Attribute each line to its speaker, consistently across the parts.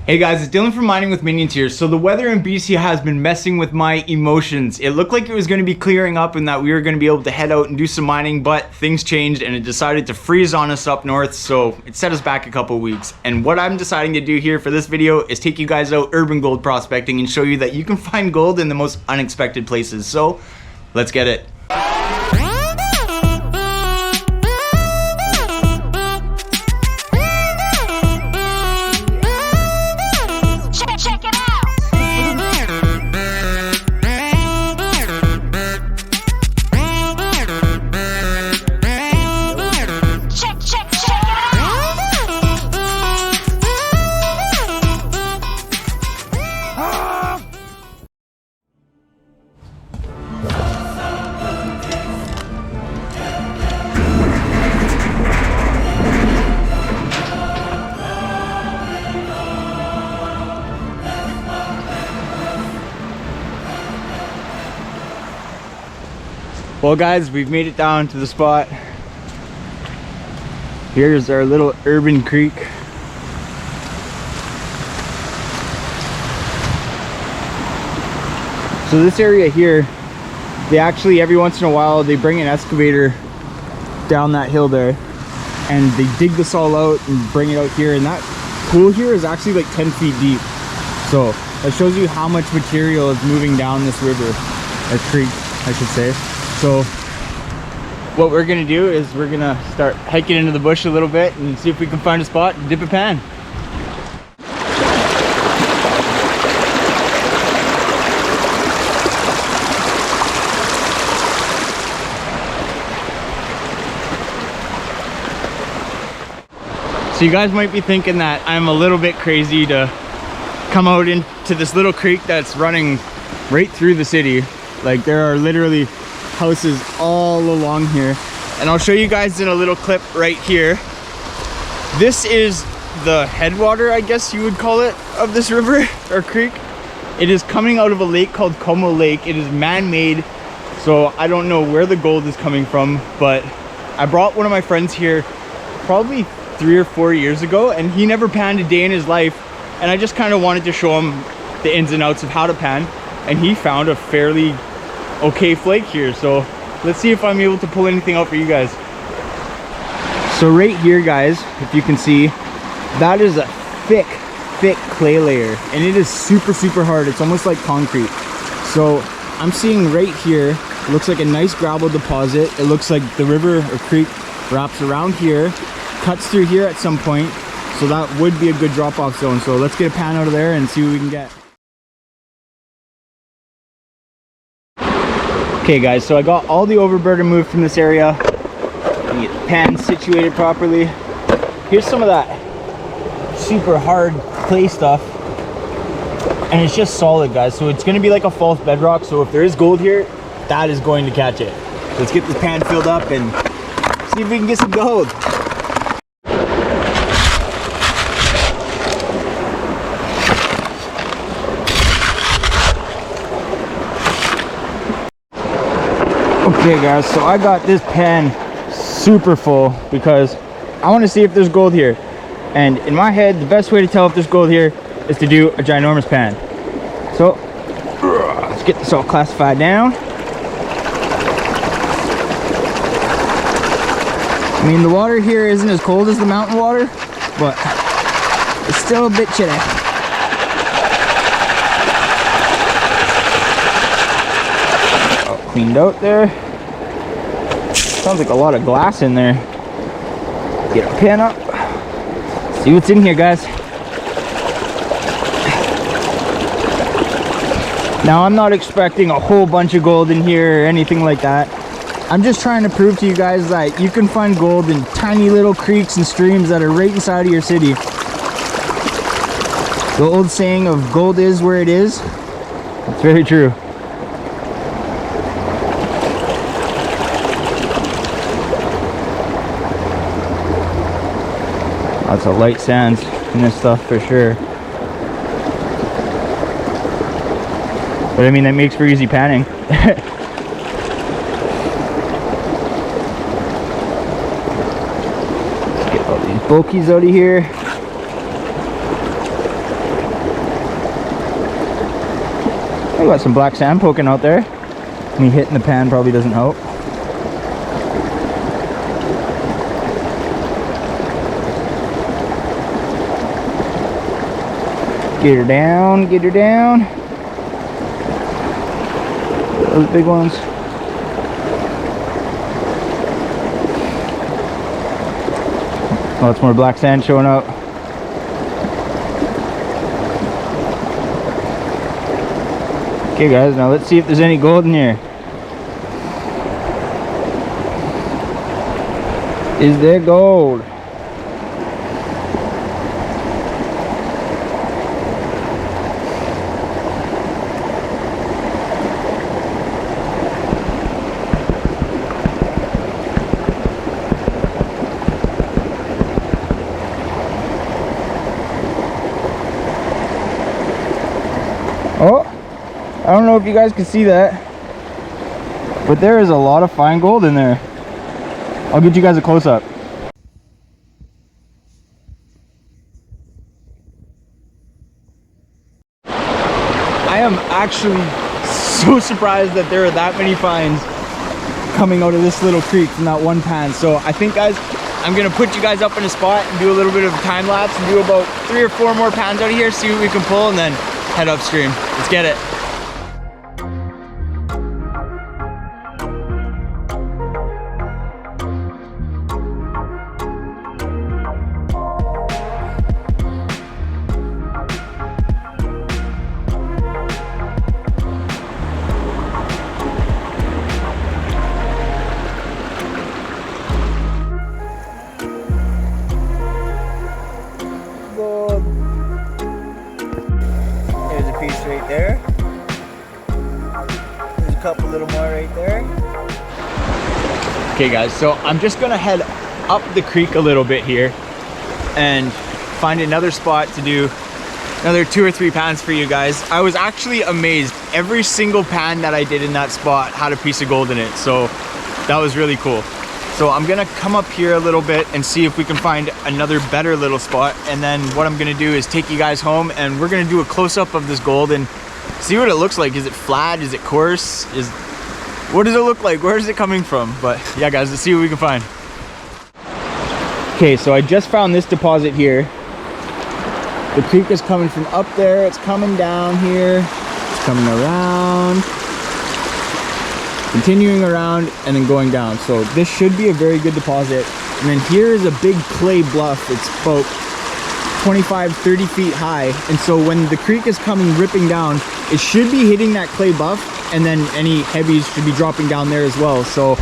Speaker 1: Hey guys, it's Dylan from Mining with Minions here. So the weather in BC has been messing with my emotions. It looked like it was going to be clearing up and that we were going to be able to head out and do some mining, but things changed and it decided to freeze on us up north, so it set us back a couple weeks. And what I'm deciding to do here for this video is take you guys out urban gold prospecting and show you that you can find gold in the most unexpected places. So let's get it. Well guys, we've made it down to the spot. Here's our little urban creek. So this area here, they actually every once in a while they bring an excavator down that hill there and they dig this all out and bring it out here, and that pool here is actually like 10 feet deep. So that shows you how much material is moving down this river, or creek I should say. So what we're gonna do is we're gonna start hiking into the bush a little bit and see if we can find a spot to dip a pan. So you guys might be thinking that I'm a little bit crazy to come out into this little creek that's running right through the city. Like there are literally houses all along here, and I'll show you guys in a little clip right here. This is the headwater, I guess you would call it, of this river or creek. It is coming out of a lake called Como Lake. It is man-made, so I don't know where the gold is coming from, but I brought one of my friends here probably 3 or 4 years ago, and he never panned a day in his life, and I just kind of wanted to show him the ins and outs of how to pan, and he found a fairly okay flake here. So let's see if I'm able to pull anything out for you guys. So right here guys, if you can see, that is a thick clay layer, and it is super hard. It's almost like concrete. So I'm seeing right here, looks like a nice gravel deposit. It looks like the river or creek wraps around here, cuts through here at some point, so that would be a good drop-off zone. So let's get a pan out of there and see what we can get. Okay guys, so I got all the overburden moved from this area. Get the pan situated properly. Here's some of that super hard clay stuff, and it's just solid guys, so it's going to be like a false bedrock. So if there is gold here, that is going to catch it. Let's get this pan filled up and see if we can get some gold. Okay guys, so I got this pan super full because I want to see if there's gold here. And in my head, the best way to tell if there's gold here is to do a ginormous pan. So let's get this all classified down. I mean, the water here isn't as cold as the mountain water, but it's still a bit chilly. All cleaned out there. Sounds like a lot of glass in there. Get a pan up. See what's in here, guys. Now, I'm not expecting a whole bunch of gold in here or anything like that. I'm just trying to prove to you guys that you can find gold in tiny little creeks and streams that are right inside of your city. The old saying of gold is where it is, it's very true. Lots of light sands in this stuff for sure. But I mean, that makes for easy panning. Let's get all these bulkies out of here. We got some black sand poking out there. Me hitting the pan probably doesn't help. Get her down, get her down. Those big ones. Lots more black sand showing up. Okay guys, now let's see if there's any gold in here. Is there gold? Oh, I don't know if you guys can see that, but there is a lot of fine gold in there. I'll get you guys a close-up. I am actually so surprised that there are that many finds coming out of this little creek from that one pan. So I think, guys, I'm gonna put you guys up in a spot and do a little bit of a time lapse and do about 3 or 4 more pans out of here, see what we can pull, and then head upstream. Let's get it. There's a piece right there. There's a couple little more right there. Okay guys, so I'm just gonna head up the creek a little bit here and find another spot to do another 2 or 3 pans for you guys. I was actually amazed. Every single pan that I did in that spot had a piece of gold in it, so that was really cool. So I'm gonna come up here a little bit and see if we can find another better little spot, and then what I'm gonna do is take you guys home and we're gonna do a close-up of this gold and see what it looks like. Is it flat? Is it coarse? What does it look like? Where is it coming from? But yeah guys, let's see what we can find. Okay, so I just found this deposit here. The creek is coming from up there, it's coming down here, it's coming around, continuing around, and then going down. So this should be a very good deposit. And then here is a big clay bluff. It's about 25-30 feet high, and so when the creek is coming ripping down, it should be hitting that clay bluff, and then any heavies should be dropping down there as well. So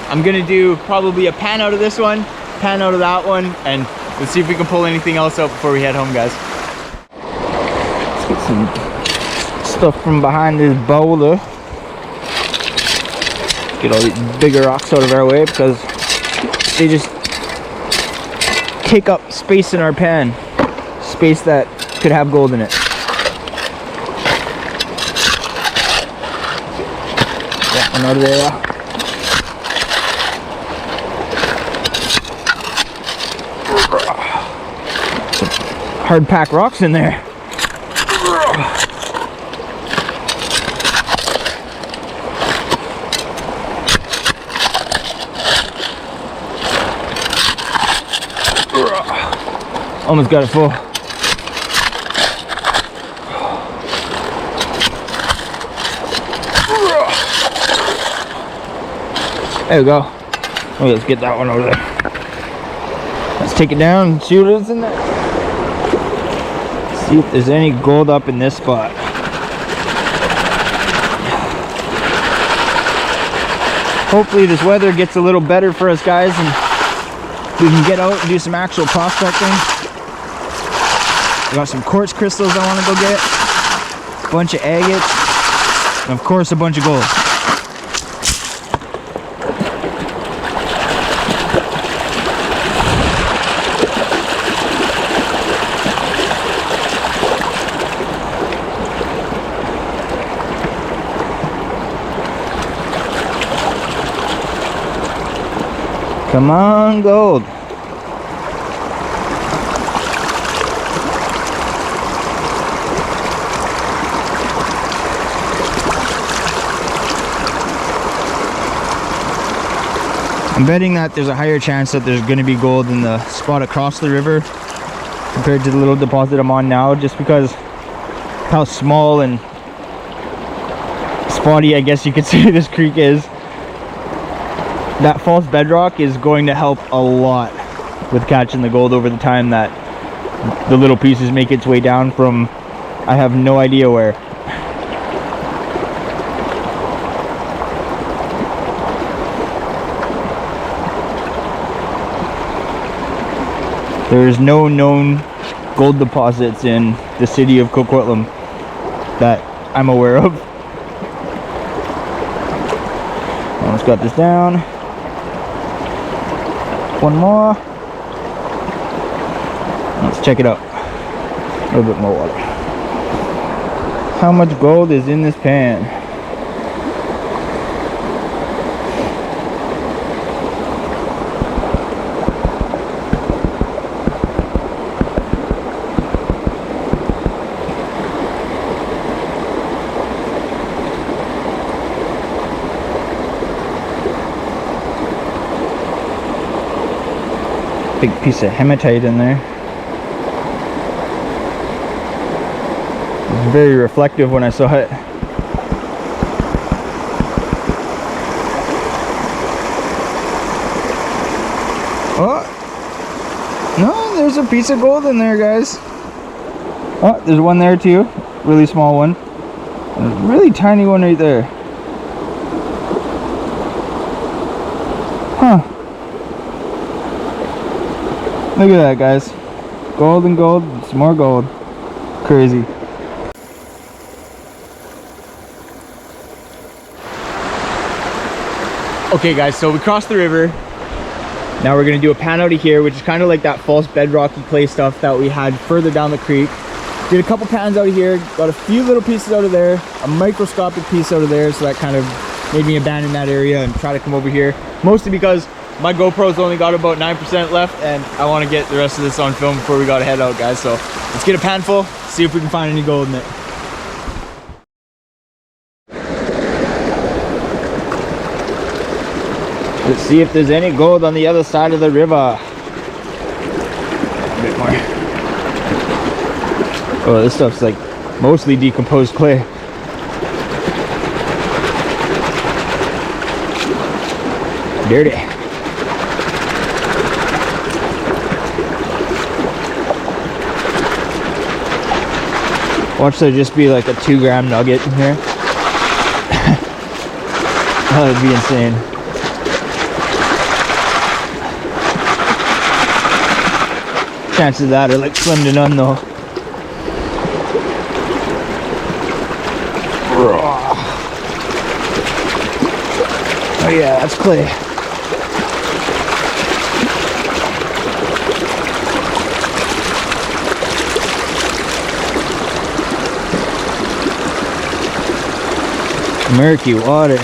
Speaker 1: I'm gonna do probably a pan out of this one, pan out of that one, and let's see if we can pull anything else out before we head home, guys. Let's get some stuff from behind this boulder. Get all these bigger rocks out of our way because they just take up space in our pan. Space that could have gold in it. That one out of there. Some hard packed rocks in there. Almost got it full. There we go. Oh, let's get that one over there. Let's take it down and see what is in there. See if there's any gold up in this spot. Hopefully this weather gets a little better for us, guys, and we can get out and do some actual prospecting. I got some quartz crystals I want to go get, a bunch of agates, and of course a bunch of gold. Come on, gold. I'm betting that there's a higher chance that there's going to be gold in the spot across the river compared to the little deposit I'm on now, just because how small and spotty, I guess you could say, this creek is. That false bedrock is going to help a lot with catching the gold over the time that the little pieces make its way down from I have no idea where. There is no known gold deposits in the city of Coquitlam that I'm aware of. Almost got this down. One more. Let's check it out. A little bit more water. How much gold is in this pan? Big piece of hematite in there. It was very reflective when I saw it. Oh, no, there's a piece of gold in there, guys. Oh, there's one there too. Really small one. A really tiny one right there. Huh. Look at that, guys. Gold and gold, some more gold. Crazy. Okay guys, so we crossed the river. Now we're gonna do a pan out of here, which is kind of like that false bedrocky clay stuff that we had further down the creek. Did a couple pans out of here, got a few little pieces out of there, a microscopic piece out of there, so that kind of made me abandon that area and try to come over here. Mostly because my GoPro's only got about 9% left and I want to get the rest of this on film before we gotta head out, guys. So let's get a pan full, see if we can find any gold in it. Let's see if there's any gold on the other side of the river. A bit more. Oh, this stuff's like mostly decomposed clay. Dirty. Watch there just be like a 2-gram nugget in here. That would be insane. Chances of that are like slim to none though. Oh yeah, that's clay. Murky water.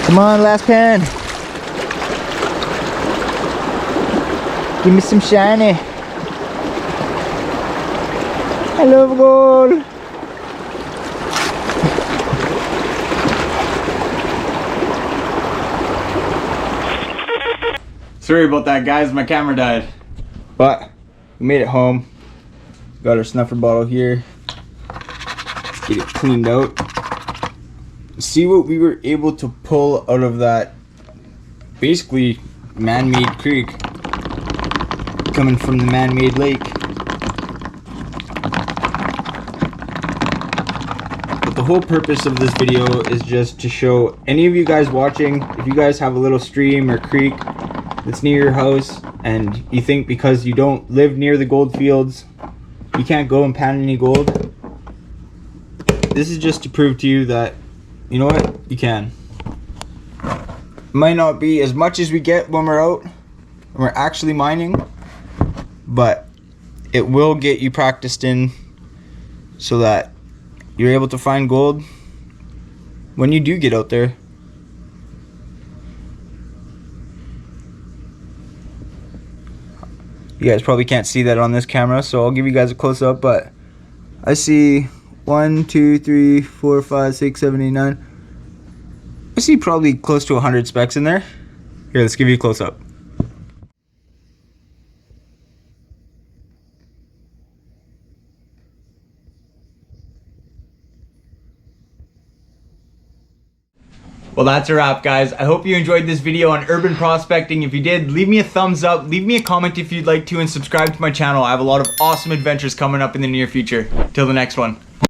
Speaker 1: Come on, last pan. Give me some shiny. I love gold. Sorry about that, guys. My camera died. But we made it home. Got our snuffer bottle here. Let's get it cleaned out. See what we were able to pull out of that basically man-made creek coming from the man-made lake. But the whole purpose of this video is just to show any of you guys watching, if you guys have a little stream or creek that's near your house and you think because you don't live near the gold fields you can't go and pan any gold, this is just to prove to you that you know what, you can. Might not be as much as we get when we're out, when we're actually mining, but it will get you practiced in so that you're able to find gold when you do get out there. You guys probably can't see that on this camera, so I'll give you guys a close-up, but I see 1, 2, 3, 4, 5, 6, 7, 8, 9. I see probably close to 100 specs in there. Here, let's give you a close up. Well, that's a wrap, guys. I hope you enjoyed this video on urban prospecting. If you did, leave me a thumbs up, leave me a comment if you'd like to, and subscribe to my channel. I have a lot of awesome adventures coming up in the near future. Till the next one.